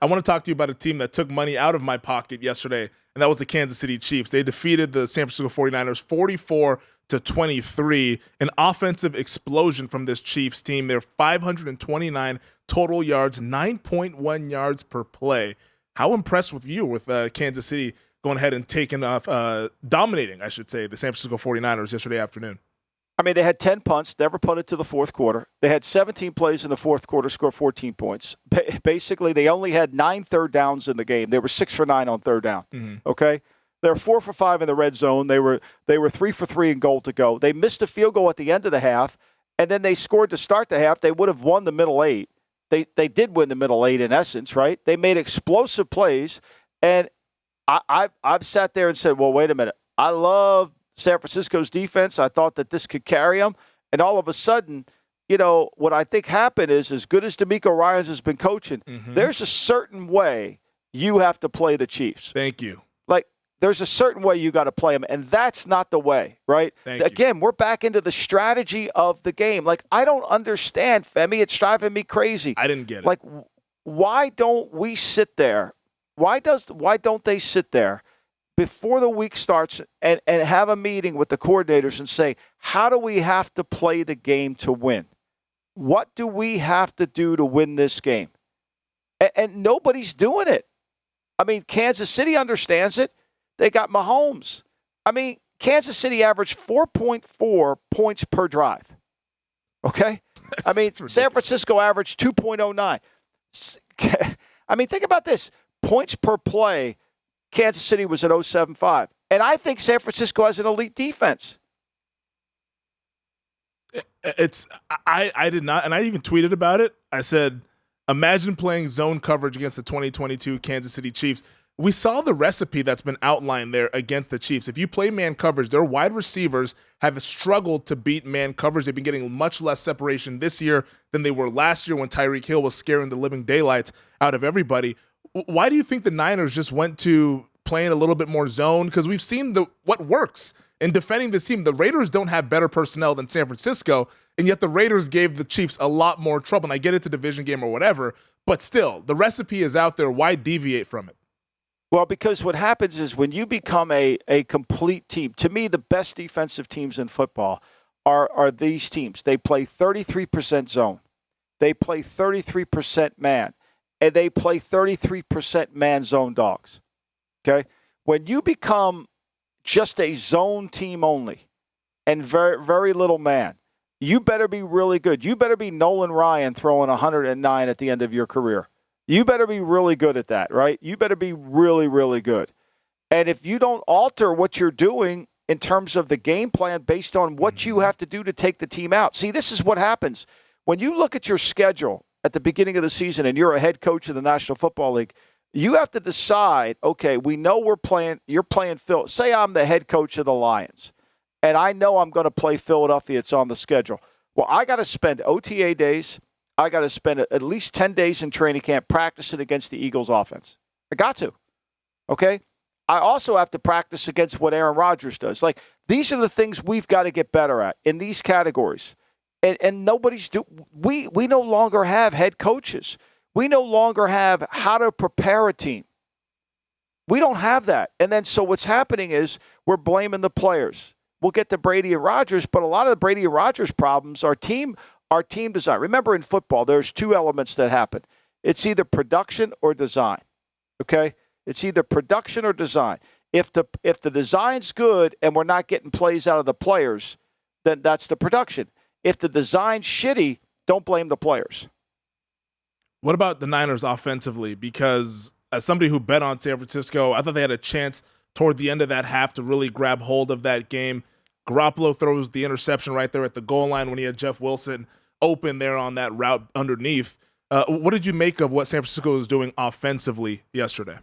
I want to talk to you about a team that took money out of my pocket yesterday, and that was the Kansas City Chiefs. They defeated the San Francisco 49ers 44-23. An offensive explosion from this Chiefs team. They're 529 total yards, 9.1 yards per play. How impressed with you with Kansas City going ahead and taking off, dominating, I should say, the San Francisco 49ers yesterday afternoon? I mean, they had 10 punts, never punted to the fourth quarter. They had 17 plays in the fourth quarter, scored 14 points. Basically, they only had 9 third downs in the game. They were 6 for 9 on third down. Okay? They were 4 for 5 in the red zone. They were 3 for 3 in goal to go. They missed a field goal at the end of the half, and then they scored to start the half. They would have won the middle 8. They did win the middle 8 in essence, right? They made explosive plays, and I've sat there and said, well, wait a minute. I love San Francisco's defense. I thought that this could carry them. And all of a sudden, what I think happened is, as good as DeMeco Ryans has been coaching, there's a certain way you have to play the Chiefs. Thank you. Like, there's a certain way you got to play them, and that's not the way, right? Again, we're back into the strategy of the game. Like, I don't understand, Femi. It's driving me crazy. I didn't get it. Like, why don't we sit there? Why don't they sit there before the week starts and have a meeting with the coordinators and say, how do we have to play the game to win? What do we have to do to win this game? And nobody's doing it. I mean, Kansas City understands it. They got Mahomes. I mean, Kansas City averaged 4.4 points per drive. Okay? I mean, San Francisco averaged 2.09. I mean, think about this. Points per play, Kansas City was at 0.75. And I think San Francisco has an elite defense. I did not, and I even tweeted about it. I said, imagine playing zone coverage against the 2022 Kansas City Chiefs. We saw the recipe that's been outlined there against the Chiefs. If you play man coverage, their wide receivers have struggled to beat man coverage. They've been getting much less separation this year than they were last year when Tyreek Hill was scaring the living daylights out of everybody. Why do you think the Niners just went to playing a little bit more zone? Because we've seen what works in defending this team. The Raiders don't have better personnel than San Francisco, and yet the Raiders gave the Chiefs a lot more trouble. And I get it's a division game or whatever, but still, the recipe is out there. Why deviate from it? Well, because what happens is when you become a complete team, to me, the best defensive teams in football are these teams. They play 33% zone. They play 33% man. And they play 33% man zone dogs. Okay? When you become just a zone team only and very, very little man, you better be really good. You better be Nolan Ryan throwing 109 at the end of your career. You better be really good at that, right? You better be really, really good. And if you don't alter what you're doing in terms of the game plan based on what you have to do to take the team out. See, this is what happens. When you look at your schedule at the beginning of the season and you're a head coach of the National Football League, you have to decide, okay, we know you're playing Phil. Say I'm the head coach of the Lions, and I know I'm going to play Philadelphia. It's on the schedule. Well, I got to spend OTA days. I got to spend at least 10 days in training camp practicing against the Eagles offense. I got to. Okay? I also have to practice against what Aaron Rodgers does. Like, these are the things we've got to get better at in these categories. And nobody's we no longer have head coaches. We no longer have how to prepare a team. We don't have that. And then so what's happening is we're blaming the players. We'll get to Brady and Rodgers, but a lot of the Brady and Rodgers problems are team design. Remember, in football, there's 2 elements that happen. It's either production or design. Okay? It's either production or design. If the design's good and we're not getting plays out of the players, then that's the production. If the design's shitty, don't blame the players. What about the Niners offensively? Because as somebody who bet on San Francisco, I thought they had a chance toward the end of that half to really grab hold of that game. Garoppolo throws the interception right there at the goal line when he had Jeff Wilson open there on that route underneath. What did you make of what San Francisco was doing offensively yesterday?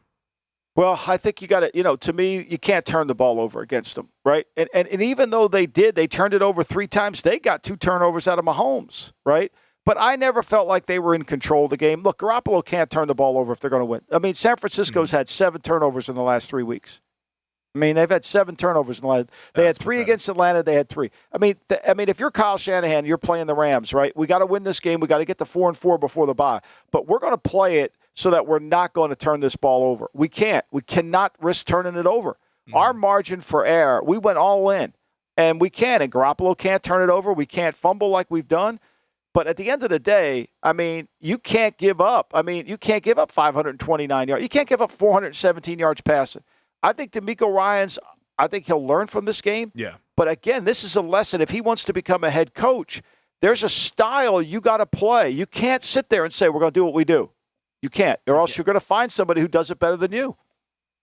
Well, I think you got to, to me, you can't turn the ball over against them, right? And even though they turned it over 3 times. They got 2 turnovers out of Mahomes, right? But I never felt like they were in control of the game. Look, Garoppolo can't turn the ball over if they're going to win. I mean, San Francisco's had 7 turnovers in the last 3 weeks. I mean, they've had 7 turnovers in the last. They had 3 against Atlanta. They had 3. I mean, if you're Kyle Shanahan, you're playing the Rams, right? We got to win this game. We got to get to 4-4 before the bye. But we're going to play it so that we're not going to turn this ball over. We can't. We cannot risk turning it over. Our margin for error, we went all in, and we can't. And Garoppolo can't turn it over. We can't fumble like we've done. But at the end of the day, I mean, you can't give up. I mean, you can't give up 529 yards. You can't give up 417 yards passing. I think DeMeco Ryans, I think he'll learn from this game. Yeah. But again, this is a lesson. If he wants to become a head coach, there's a style you got to play. You can't sit there and say, we're going to do what we do. You can't. Or else you're going to find somebody who does it better than you.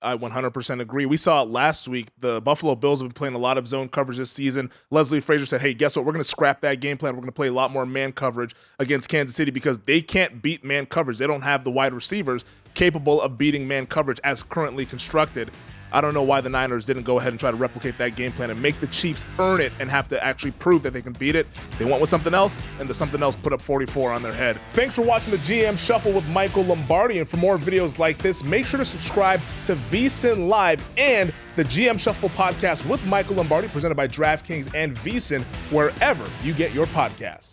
I 100% agree. We saw it last week. The Buffalo Bills have been playing a lot of zone coverage this season. Leslie Frazier said, hey, guess what? We're going to scrap that game plan. We're going to play a lot more man coverage against Kansas City because they can't beat man coverage. They don't have the wide receivers capable of beating man coverage as currently constructed. I don't know why the Niners didn't go ahead and try to replicate that game plan and make the Chiefs earn it and have to actually prove that they can beat it. They went with something else, and the something else put up 44 on their head. Thanks for watching the GM Shuffle with Michael Lombardi, and for more videos like this, make sure to subscribe to VSiN Live and the GM Shuffle podcast with Michael Lombardi, presented by DraftKings and VSiN, wherever you get your podcasts.